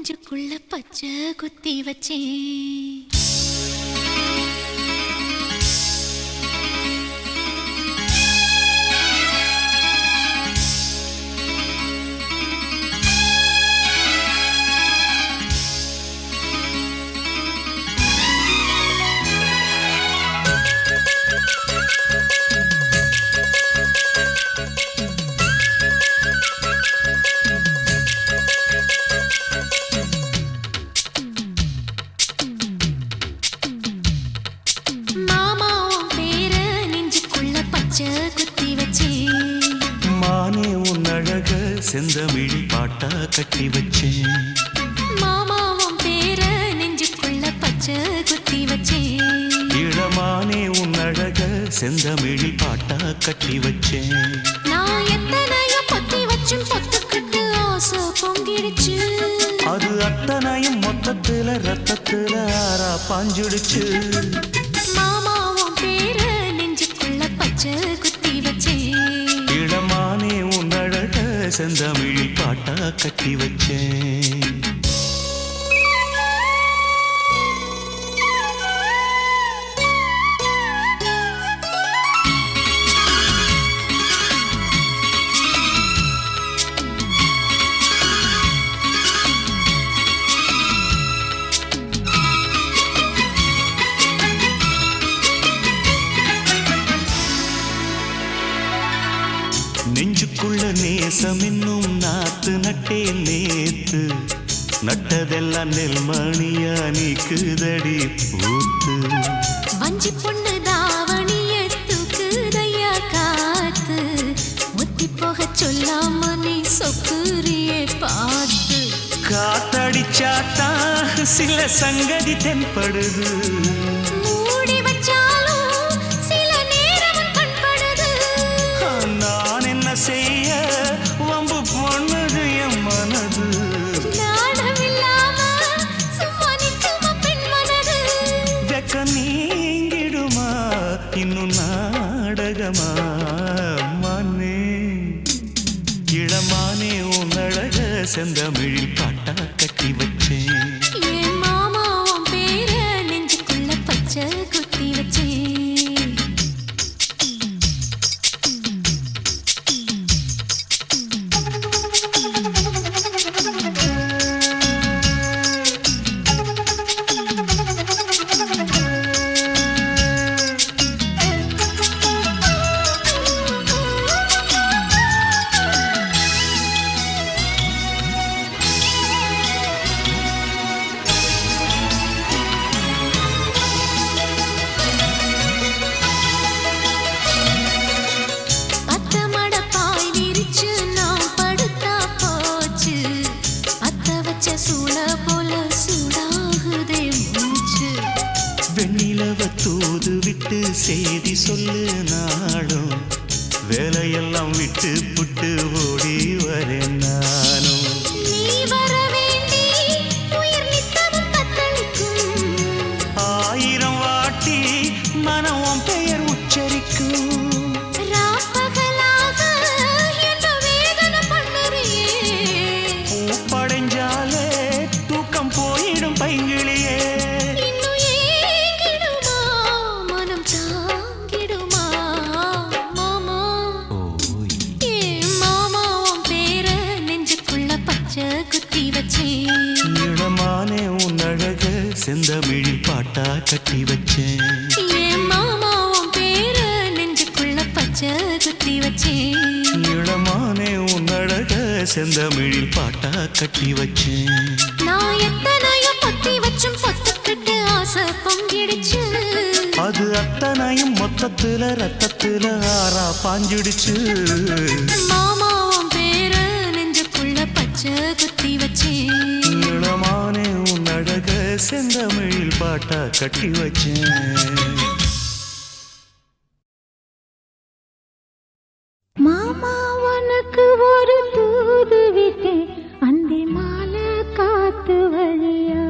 நெஞ்சுக்குள்ள பச்சை குத்தி வச்சேன். செந்தமிழ் பாட்டா கட்டி வச்சேன். மாமாவும் பேர நெஞ்சுக்குள்ள பச்சை குத்தி வச்சேன். இளமானே உன் அழக செந்தமிழில் பாட்டா கட்டி வச்சேன். நான் எத்தனையும் பத்தி வச்சும் பொத்துக்கிட்டு ஆசை பொங்கிடுச்சு. அது அத்தனையும் மொத்தத்துல ரத்தத்துல ஆறா பாஞ்சுடுச்சு. மாமாவும் பேர நெஞ்சுக்குள்ள பச்சை குத்தி வச்சேன். இளமானே உன் அழக செந்தமிழில் பாட்டா கட்டி வச்சேன். நெஞ்சுக்குள்ள நேசம் இன்னும் நாத்து நட்டே நேத்து. நட்டதெல்லாம் நெல்மணியா நீக்குதடி பூத்து. வஞ்சி பொண்ணு தாவணிய தூக்குதையா காத்து. முத்தி போக சொல்லாம நீ சொக்குரியே பார்த்து. காத்தடிச்சாத்தா சில சங்கதி தென்படுது. மூடி வச்சாலும் சில நேரம் கண்படுது. நான் என்ன செய்ய வம்பு பொண்ணுது என் மனது. நாடமில்லாம சும்மா நிற்குமா பெண் மனது. வெக்க நீங்கிடுமா இன்னும் நாடகமா மானே. இளமானே உன் அழக செந்தமிழில் பாட்டா கட்டி வச்சேன். என் மாமாவும் பேர நெஞ்சுக்குள்ள பச்சை குத்தி வச்சேன். தூது விட்டு செய்தி சொல்லு நாளும். வேலையெல்லாம் விட்டு புட்டு ஓடி வரேன் நானும். நீ வர வேண்டி உயிர் நித்தமும் தத்தளிக்கும். 1000 வாட்டி மனம் உன் பெயர் உச்சரிக்கும். ராப்பகலாக என்ன வேதனை பண்ணுறியே. பூப்படைஞ்சாலே தூக்கம் போயிடும் பைங்கிளியே. இளமானே உன் அழக செந்தமிழில் பாட்டா கட்டி வச்சேன். என் மாமாவும் பேர நெஞ்சுக்குள்ள பச்சை குத்தி வச்சேன். இளமானே உன் அழக செந்தமிழில் பாட்டா கட்டி வச்சேன். நான் எத்தனையோ பத்தி வச்சும் பொத்துக்கிட்டு ஆசை பொங்கிடுச்சு. அது அத்தனையும் மொத்தத்துல ரத்தத்துல ஆறா பாஞ்சுடுச்சு. மாமாவும் பேர நெஞ்சுக்குள்ள பச்சை குத்தி வச்சேன். இளமானே உன் அழக செந்தமிழில் பாட்டா கட்டி வச்சேன். மாமா உனக்கு ஒரு தூது விட்டேன். அந்தி மாலை காத்து வழியா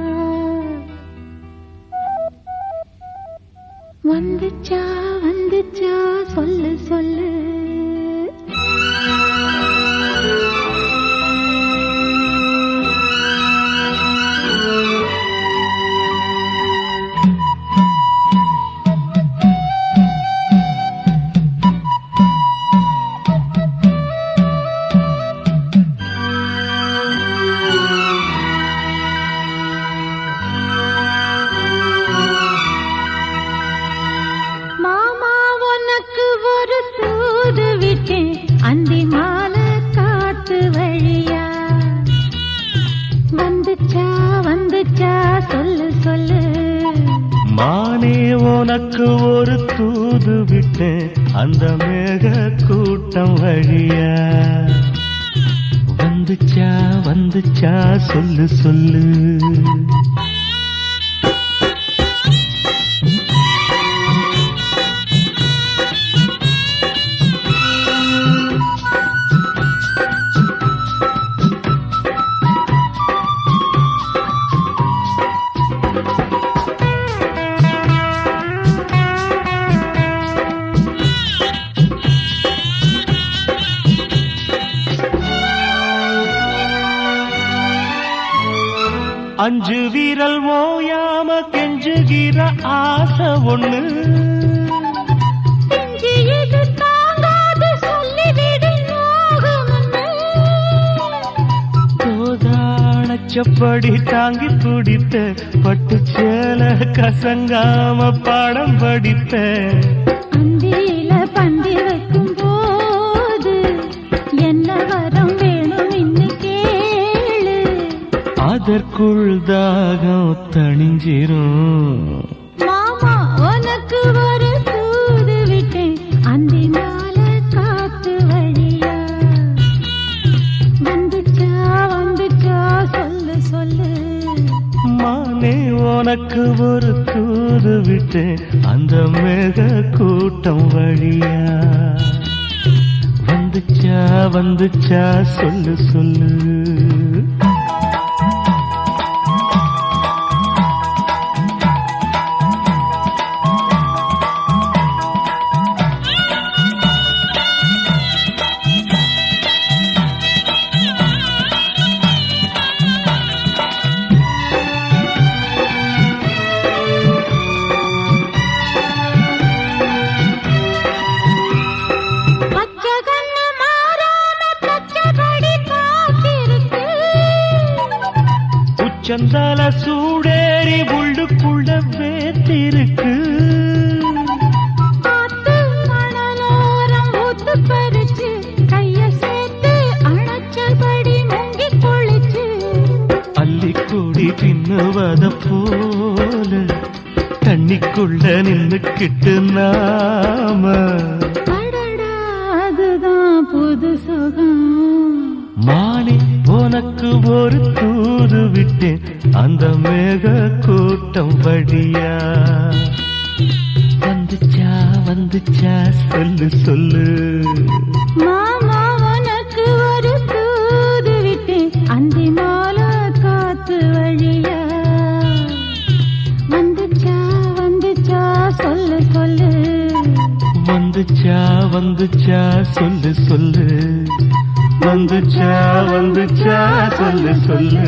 வந்துச்சா வந்துச்சா சொல்லு சொல்லு. உனக்கு ஒரு தூது விட்டேன் அந்த மேக கூட்டம் வழியா. வந்துச்சா வந்துச்சா சொல்லு சொல்லு. அஞ்சு வீரல் ஓயாம கெஞ்சுகிற ஆசை ஒண்ணு. கோதாளச்சப்படி தாங்கி பிடித்த பட்டு சேல கசங்காம பாடம் படித்த. அந்தியில பந்தி வைக்கும் போது என்ன வரம் வேணும் இன்னும் கேளு. அதற்குள் தாகம் தணிஞ்சிரும். மாமா உனக்கு ஒரு தூது விட்டேன் அந்தி நாள காத்து வழியா. வந்துச்சா வந்துச்சா சொல்லு சொல்லு. மானே உனக்கு ஒரு தூது விட்டேன் அந்த மேக கூட்டம் வழியா. வந்துச்சா வந்துச்சா சொல்லு சொல்லு. சந்தால சூடேறி உள்ளுக்குள்ள வேத்திருக்கு. பறிச்சு கைய சேர்த்து அணைச்சபடி முங்கி குளிச்சு. அள்ளிக்கூடி பின்னுவத போல தண்ணிக்குள்ள நின்னுக்கிட்டு நாம. அதுதான் புது சுகம். மானே உனக்கு ஒரு தூது விட்டேன் அந்த மேக கூட்டம் வழியா. வந்துச்சா வந்துச்சா சொல்லு சொல்லு. மாமா உனக்கு ஒரு தூது விட்டேன் அந்தி மால காத்து வழியா. வந்துச்சா வந்துச்சா சொல்லு சொல்லு. வந்துச்சா வந்துச்சா சொல்லு சொல்லு. வந்துச்சா வந்துச்சா சொல்லு சொல்லு.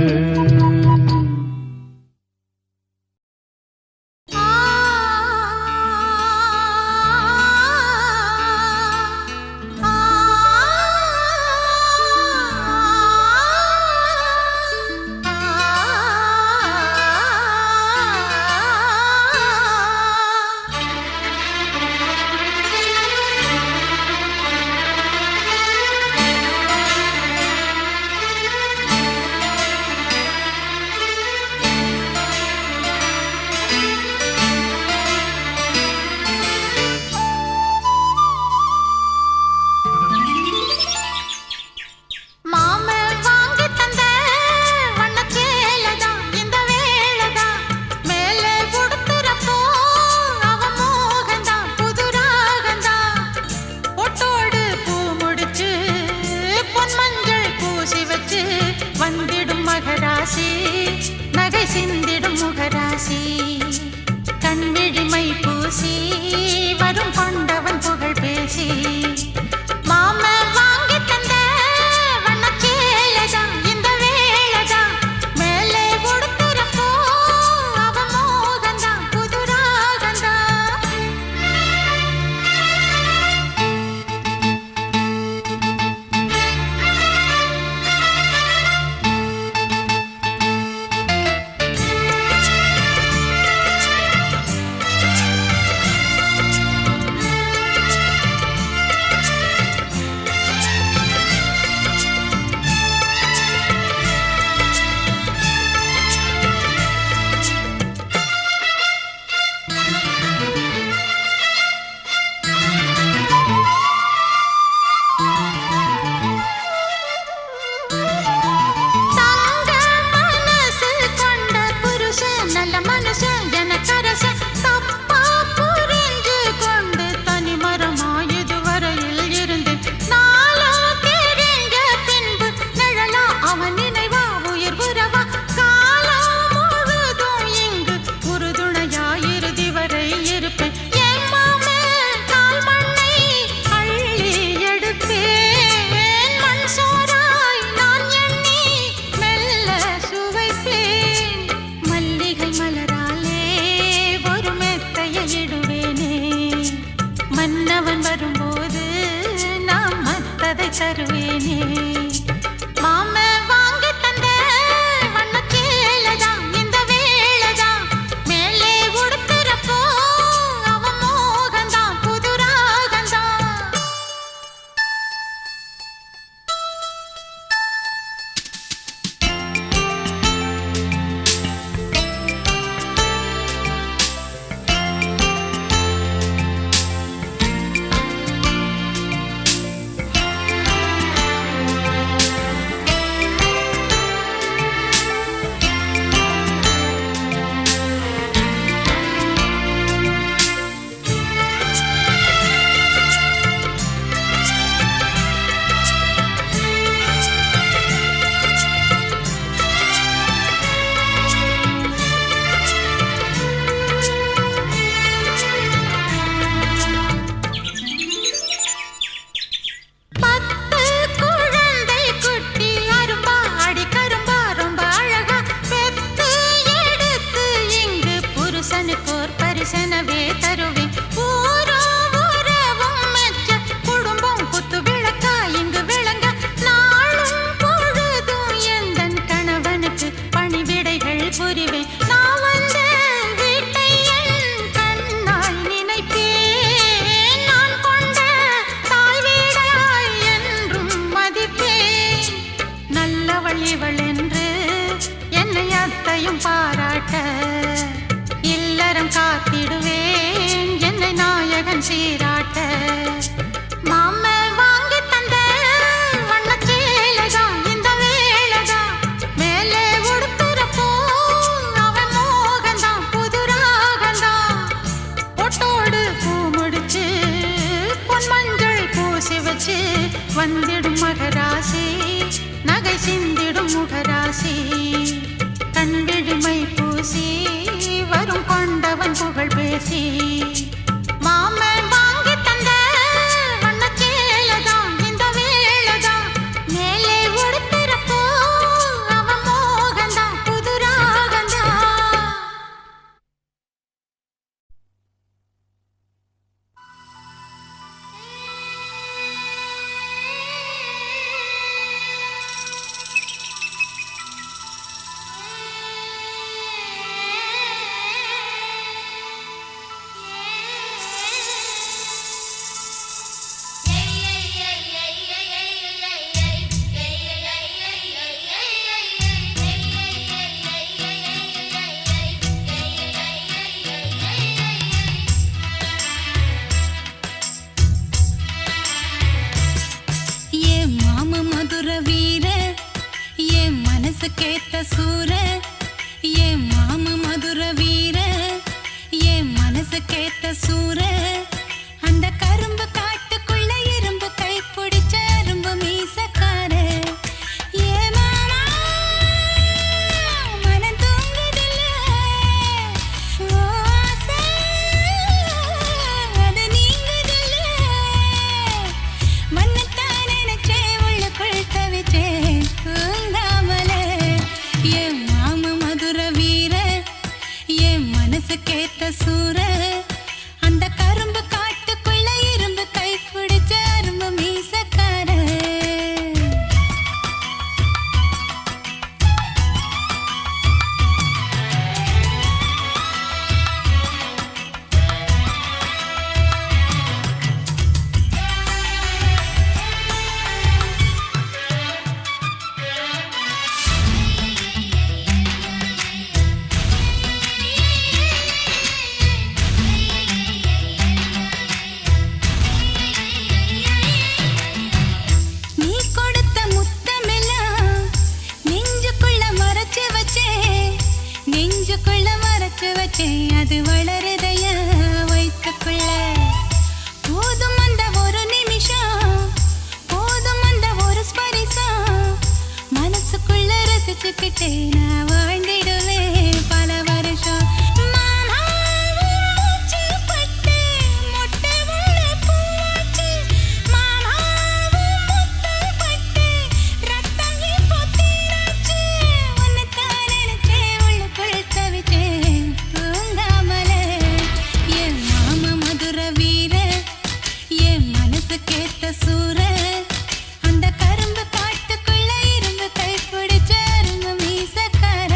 இவள் என்று என்னை அத்தையும் பாராட்ட இல்லறம் காத்திடுவேன் என்னை நாயகன் சீராட்ட மாமே வாங்கி தந்த வண்ணச்சேலைதான் இந்த வேலைதான் மேலே உடுத்துறப்போ அவன் மோகந்தான் புது ராகந்தான் பொட்டோடு பூ முடிச்சு பொன் மஞ்சள் பூசி வச்சு வந்திடும் மகராசி நகை சிந்திடும் முகராசி கண்விழிமை பூசி வரும் கொண்டவன் புகழ் பேசி மாமன் வாங்கி தந்த வண்ணச்சேலைதான் இந்த வேலைதான் மேலே உடுத்துறப்போ அவன் மோகந்தான் புது ராகந்தான். கேட்ட சூர ஏ மாம மதுர வீர ஏ மனசு கேட்ட சூர அந்த கரும்பு காட்டுக்குள்ள இரும்பு கை பிடிச்ச அரும்பு மீசக்கார ஏ மாமா மனம் தூங்குதில்ல ஓ ஆசை அது நீங்குதில்ல மன்னத்தான் நினைச்சே உள்ளுக்குள் தவிச்சேன் தூங்காமலே ஏ மாம மதுர வீர ஏ மனசு கேட்ட சூர அந்த கரும்பு காட்டுக்குள்ள இரும்பு கை பிடிச்ச அரும்பு மீசக்கார நீ கொடுத்த முத்தமெல்லாம் நெஞ்சுக்குள்ள மறைச்சு வச்சேன் நெஞ்சுக்குள்ள மறைச்சு வச்சேன் அது வளருதைய வயிற்றுக்குள்ள போதும் அந்த ஒரு நிமிஷம் போதும் அந்த ஒரு ஸ்பரிசம் மனசுக்குள்ள ரசிச்சுக்கிட்டே நான் வாழ்ந்திடுவேன் பல வருஷம் மாமா மூச்சு பட்டு மொட்டை உள்ள பூவாச்சு மாமா முத்து பட்டு ரத்தம் இப்போ தீராச்சு உன்னைத்தான் நினைச்சே உள்ளுக்குள் தவிச்சேன் தூங்காமலே என் மாமா மதுர வீர என் மனசு கேட்ட சூர அந்த கரும்பு காட்டுக்குள்ள இரும்பு கை பிடிச்ச அரும்பு மீசக்கார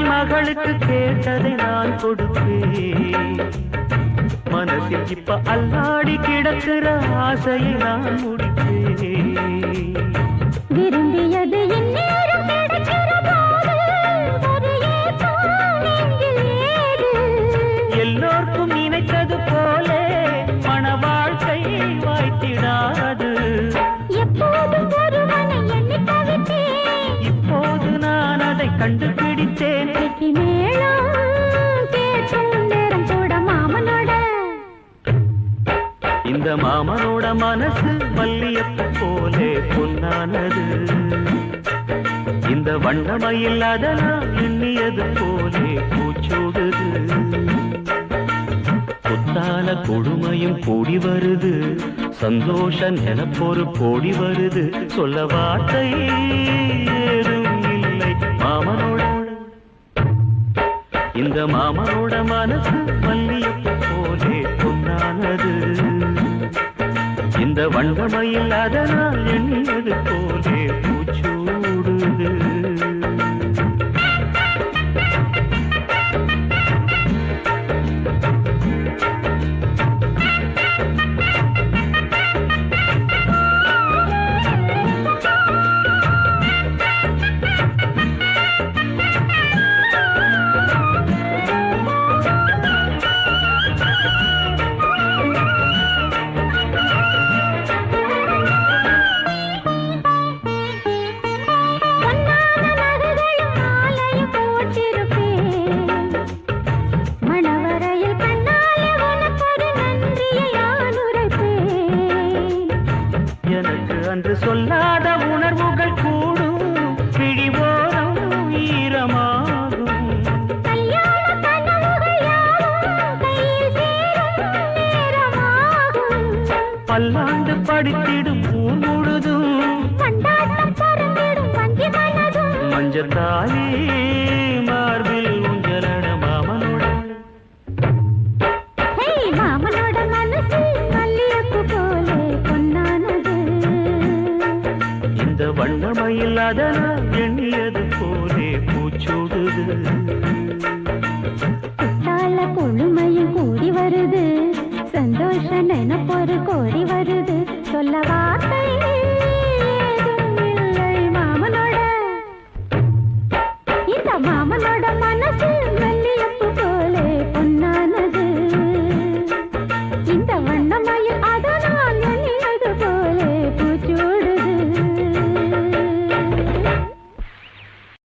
மகளுக்கு கேட்டதை நான் கொடுப்பேன். மனசில் இப்ப அல்லாடி கிடக்கிற ஆசையை நான் முடிப்பேன். விரும்பியது இந்நேரம் கிடைக்கிற போது ஒரு ஏக்கம் நெஞ்சில் ஏது. எல்லோருக்கும் நினைத்தது போலே மன வாழ்க்கை வாய்த்திடாது. எப்போதும் ஒருவனை எண்ணி தவித்தேன். இப்போது நான் அதை கண்டுபிடித்தேன். வெற்றி மேளம் கேட்கும் நேரம் கூட மாமனோட. இந்த மாமனோட மனசு மல்லியப்பூ போலே பொன்னானது. இந்த வண்ணமயில் அதனால் எண்ணியது போலே பூச்சூடுது. புத்தால கொடுமையும் கூடி வருது. சந்தோஷ நினைப்பொரு கோடி வருது. சொல்ல வார்த்தை ஏதும் இல்லை மாமனோட. இந்த மாமனோட மனசு மல்லியப்பூ போலே பொன்னானது. இந்த வண்ணமயில் அதனால் எண்ணியது போலே பூச்சூடுது. அன்று சொல்லாத உணர்வுகள் கூடும் பிழிவோரம் ஈரமாகும் கல்யாண கனவுகள் யாவும் கையில் சேரும் நேரமாகும். பல்லாண்டு படித்திடும் ஊர் முழுதும் கொண்டாட்டம் பறந்திடும் வஞ்சி மனதும் மஞ்சத்தாலே மார்பில் உஞ்சலட மாமனுடன் ஹே, மாமனோட மனசு மல்லிகைப்பூ போலே பொன்னானது. இந்த வண்ணமயில் அதனால் எண்ணியது போலே பூச்சூடுது குத்தால பொழுமையும் கூடி வருது, சந்தோஷ நினைப்பொரு கோடி வருது, சொல்ல வார்த்தை